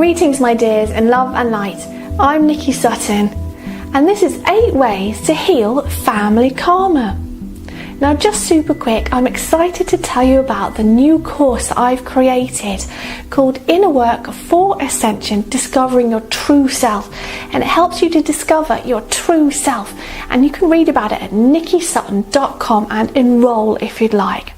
Greetings my dears in love and light. I'm Nikki Sutton and this is 8 ways to heal family karma. Now just super quick, I'm excited to tell you about the new course I've created called Inner Work for Ascension, Discovering Your True Self, and it helps you to discover your true self, and you can read about it at nikkisutton.com and enroll if you'd like.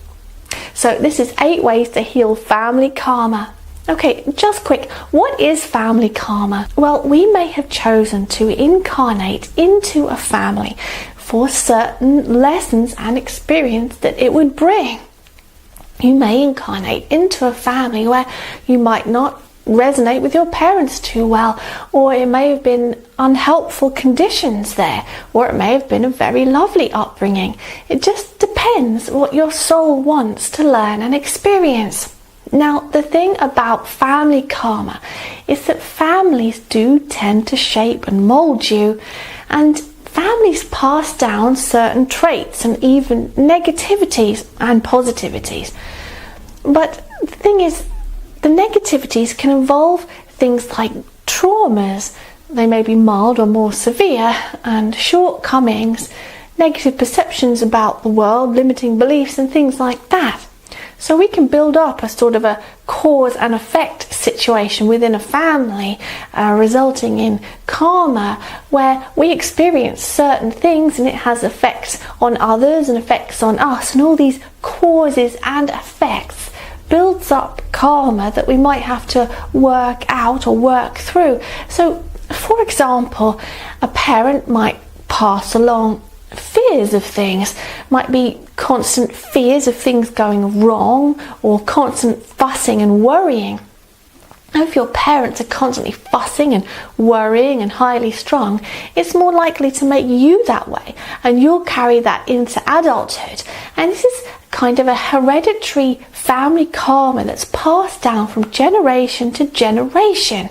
So this is 8 ways to heal family karma. Okay, just quick, what is family karma? Well, we may have chosen to incarnate into a family for certain lessons and experience that it would bring. You may incarnate into a family where you might not resonate with your parents too well, or it may have been unhelpful conditions there, or it may have been a very lovely upbringing. It just depends what your soul wants to learn and experience. Now, the thing about family karma is that families do tend to shape and mold you, and families pass down certain traits and even negativities and positivities. But the thing is, the negativities can involve things like traumas. They may be mild or more severe, and shortcomings, negative perceptions about the world, limiting beliefs and things like that. So we can build up a sort of a cause and effect situation within a family, resulting in karma, where we experience certain things and it has effects on others and effects on us, and all these causes and effects builds up karma that we might have to work out or work through. So, for example, a parent might pass along fears of things, might be constant fears of things going wrong or constant fussing and worrying. Now, if your parents are constantly fussing and worrying and highly strung, it's more likely to make you that way, and you'll carry that into adulthood. And this is kind of a hereditary family karma that's passed down from generation to generation.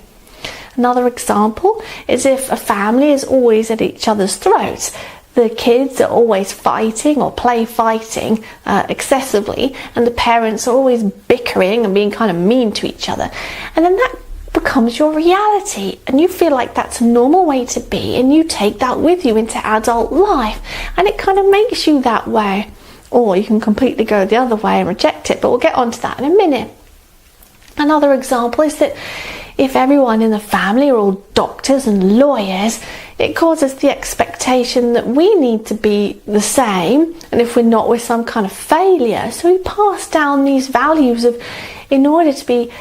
Another example is if a family is always at each other's throats. The kids are always fighting or play fighting excessively, and the parents are always bickering and being kind of mean to each other. And then that becomes your reality, and you feel like that's a normal way to be, and you take that with you into adult life, and it kind of makes you that way. Or you can completely go the other way and reject it, but we'll get onto that in a minute. Another example is that if everyone in the family are all doctors and lawyers, it causes the expectation that we need to be the same, and if we're not, we're some kind of failure. So we pass down these values of, in order to be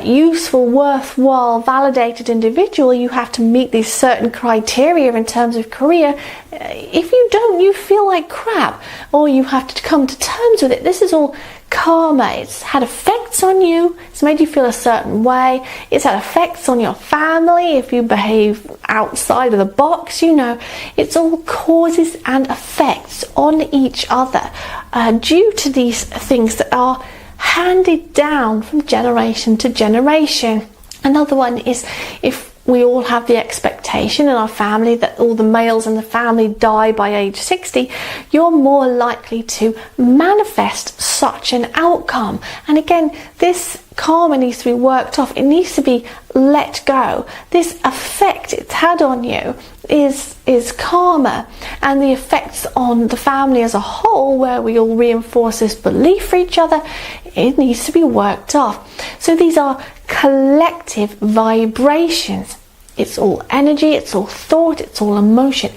useful, worthwhile, validated individual, you have to meet these certain criteria in terms of career. If you don't, you feel like crap, or you have to come to terms with it. This is all karma. It's had effects on you. It's made you feel a certain way. It's had effects on your family if you behave outside of the box. You know, it's all causes and effects on each other due to these things that are handed down from generation to generation. Another one is if we all have the expectation in our family that all the males in the family die by age 60, you're more likely to manifest such an outcome. And again, this karma needs to be worked off. It needs to be let go. This effect it's had on you is karma, and the effects on the family as a whole, where we all reinforce this belief for each other, it needs to be worked off. So these are collective vibrations. It's all energy, it's all thought, it's all emotion.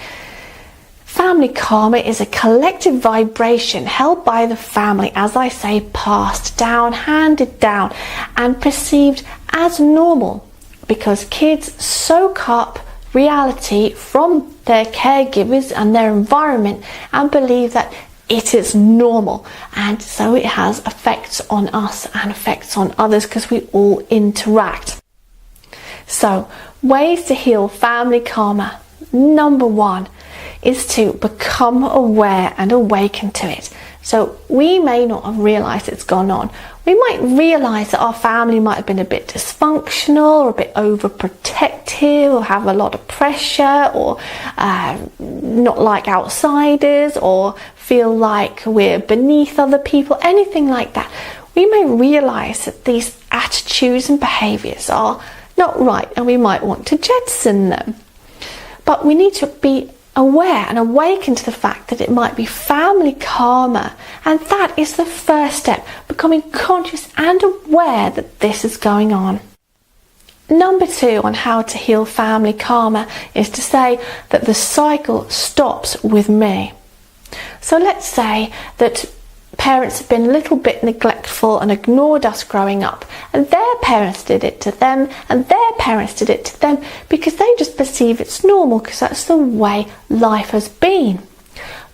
Family karma is a collective vibration held by the family, as I say, passed down, handed down, and perceived as normal, because kids soak up reality from their caregivers and their environment and believe that it is normal, and so it has effects on us and effects on others because we all interact. So, ways to heal family karma. Number 1 is to become aware and awaken to it. So we may not have realised it's gone on. We might realise that our family might have been a bit dysfunctional or a bit overprotective, or have a lot of pressure, or not like outsiders, or feel like we're beneath other people, anything like that. We may realise that these attitudes and behaviours are not right, and we might want to jettison them. But we need to be aware and awaken to the fact that it might be family karma, and that is the first step, becoming conscious and aware that this is going on. Number 2 on how to heal family karma is to say that the cycle stops with me. So let's say that parents have been a little bit neglectful and ignored us growing up, and their parents did it to them, and their parents did it to them, because they just perceive it's normal because that's the way life has been.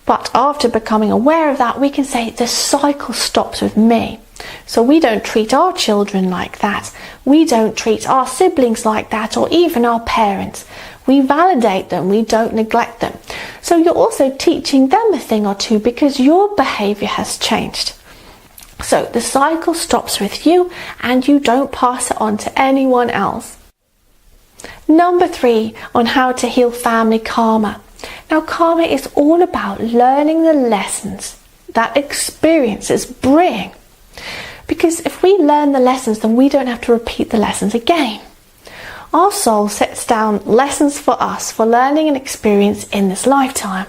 But after becoming aware of that, we can say the cycle stops with me. So we don't treat our children like that. We don't treat our siblings like that, or even our parents. We validate them, we don't neglect them. So you're also teaching them a thing or two because your behaviour has changed. So the cycle stops with you, and you don't pass it on to anyone else. Number 3 on how to heal family karma. Now, karma is all about learning the lessons that experiences bring. Because if we learn the lessons, then we don't have to repeat the lessons again. Our soul sets down lessons for us for learning and experience in this lifetime.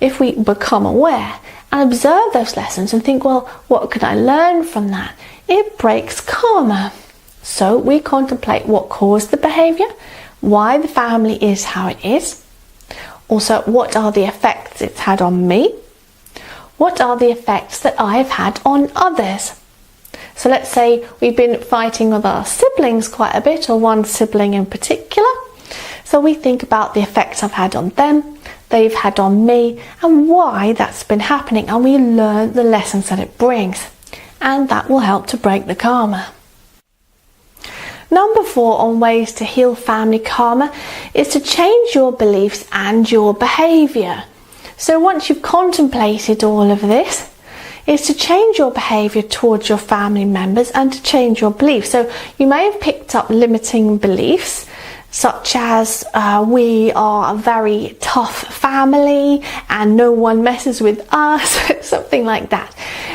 If we become aware and observe those lessons and think, well, what can I learn from that? It breaks karma. So we contemplate what caused the behaviour, why the family is how it is. Also, what are the effects it's had on me? What are the effects that I've had on others? So let's say we've been fighting with our siblings quite a bit, or one sibling in particular. So we think about the effects I've had on them, they've had on me, and why that's been happening, and we learn the lessons that it brings. And that will help to break the karma. Number 4 on ways to heal family karma is to change your beliefs and your behaviour. So once you've contemplated all of this, is to change your behaviour towards your family members and to change your beliefs. So you may have picked up limiting beliefs, such as we are a very tough family and no one messes with us, something like that.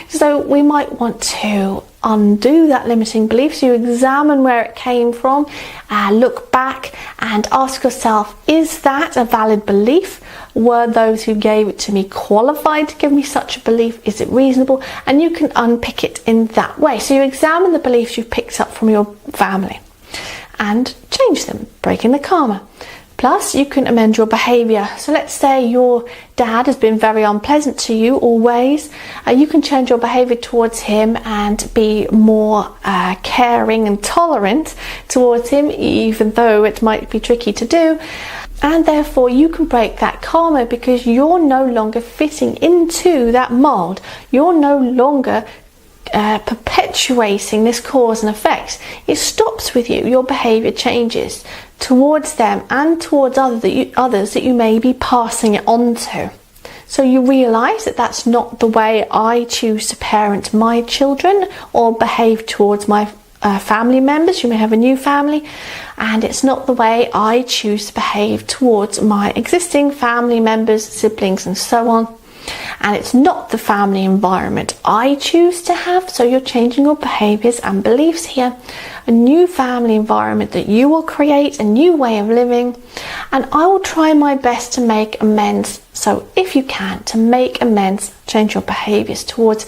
So we might want to undo that limiting belief. So you examine where it came from, look back and ask yourself, is that a valid belief? Were those who gave it to me qualified to give me such a belief? Is it reasonable? And you can unpick it in that way. So you examine the beliefs you've picked up from your family and change them, breaking the karma. Plus, you can amend your behaviour. So let's say your dad has been very unpleasant to you always. You can change your behaviour towards him and be more caring and tolerant towards him, even though it might be tricky to do. And therefore you can break that karma because you're no longer fitting into that mould. You're no longer perpetuating this cause and effect. It stops with you. Your behaviour changes towards them and towards others that you may be passing it on to. So you realise that that's not the way I choose to parent my children or behave towards my family members. You may have a new family, and it's not the way I choose to behave towards my existing family members, siblings and so on. And it's not the family environment I choose to have. So you're changing your behaviours and beliefs here. A new family environment that you will create, a new way of living, and I will try my best to make amends. So if you can, to make amends, change your behaviours towards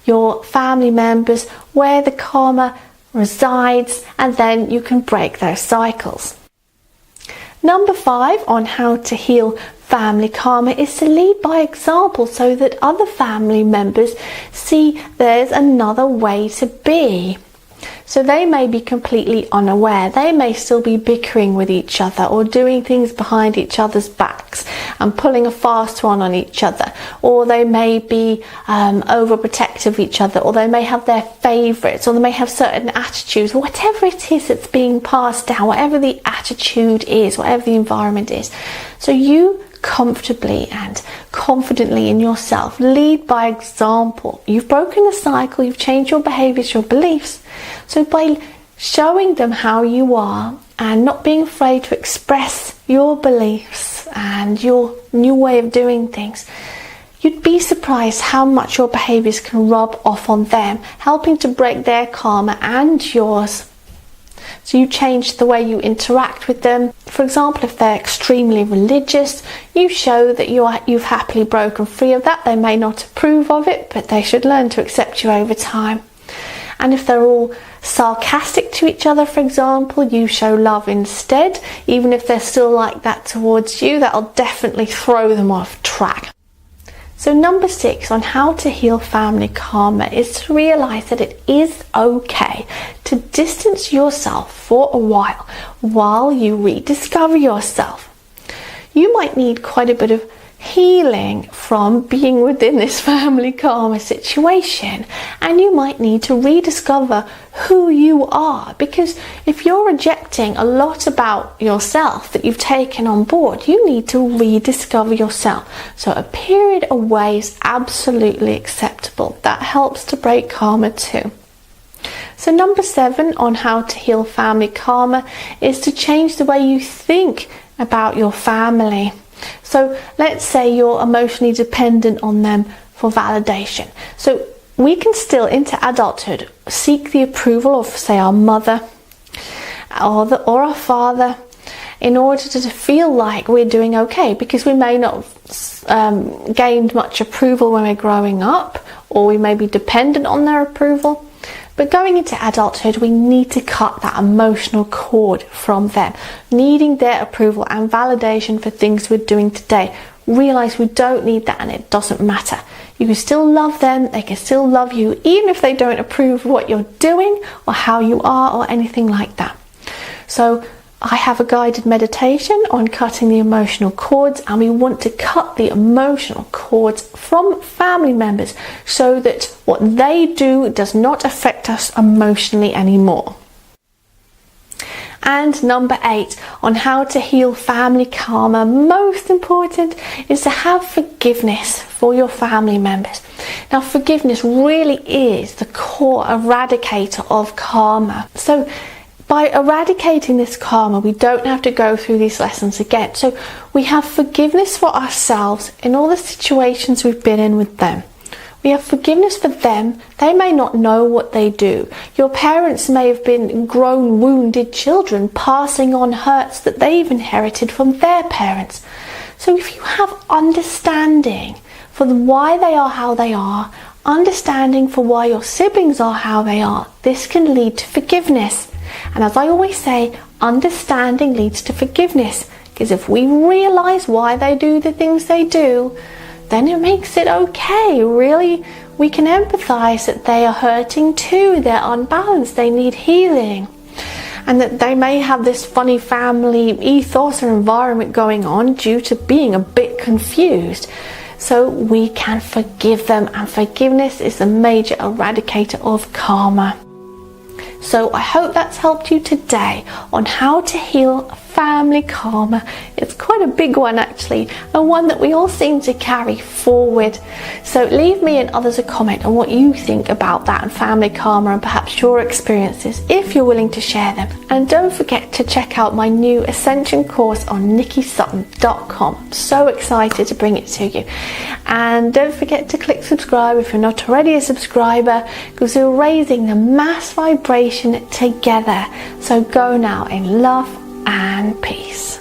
your family members where the karma resides, and then you can break those cycles. Number 5 on how to heal family karma is to lead by example so that other family members see there's another way to be. So they may be completely unaware. They may still be bickering with each other or doing things behind each other's backs and pulling a fast one on each other. Or they may be overprotective of each other, or they may have their favourites, or they may have certain attitudes, whatever it is that's being passed down, whatever the attitude is, whatever the environment is. So you comfortably and confidently in yourself lead by example. You've broken the cycle, you've changed your behaviours, your beliefs. So by showing them how you are and not being afraid to express your beliefs and your new way of doing things, you'd be surprised how much your behaviours can rub off on them, helping to break their karma and yours. So you change the way you interact with them. For example, if they're extremely religious, you show that you've happily broken free of that. They may not approve of it, but they should learn to accept you over time. And if they're all sarcastic to each other, for example, you show love instead. Even if they're still like that towards you, that'll definitely throw them off track. So number 6 on how to heal family karma is to realize that it is okay to distance yourself for a while you rediscover yourself. You might need quite a bit of healing from being within this family karma situation, and you might need to rediscover who you are, because if you're rejecting a lot about yourself that you've taken on board, you need to rediscover yourself. So a period away is absolutely acceptable. That helps to break karma too. So number 7 on how to heal family karma is to change the way you think about your family. So let's say you're emotionally dependent on them for validation. So we can still, into adulthood, seek the approval of, say, our mother or our father in order to feel like we're doing okay, because we may not have gained much approval when we're growing up, or we may be dependent on their approval. But going into adulthood, we need to cut that emotional cord from them, needing their approval and validation for things we're doing today. Realize we don't need that, and it doesn't matter. You can still love them, they can still love you, even if they don't approve of what you're doing or how you are or anything like that. So I have a guided meditation on cutting the emotional cords, and we want to cut the emotional cords from family members so that what they do does not affect us emotionally anymore. And number 8 on how to heal family karma, most important, is to have forgiveness for your family members. Now, forgiveness really is the core eradicator of karma. So by eradicating this karma, we don't have to go through these lessons again. So we have forgiveness for ourselves in all the situations we've been in with them. We have forgiveness for them. They may not know what they do. Your parents may have been grown, wounded children, passing on hurts that they've inherited from their parents. So if you have understanding for why they are how they are, understanding for why your siblings are how they are, this can lead to forgiveness. And as I always say, understanding leads to forgiveness, because if we realize why they do the things they do, then it makes it okay. Really, we can empathize that they are hurting too, they're unbalanced, they need healing, and that they may have this funny family ethos or environment going on due to being a bit confused. So we can forgive them, and forgiveness is the major eradicator of karma. So I hope that's helped you today on how to heal family karma. It's quite a big one actually, and one that we all seem to carry forward. So leave me and others a comment on what you think about that and family karma, and perhaps your experiences if you're willing to share them. And don't forget to check out my new Ascension course on nikkisutton.com. I'm so excited to bring it to you. And don't forget to click subscribe if you're not already a subscriber, because we're raising the mass vibration together. So go now in love and peace.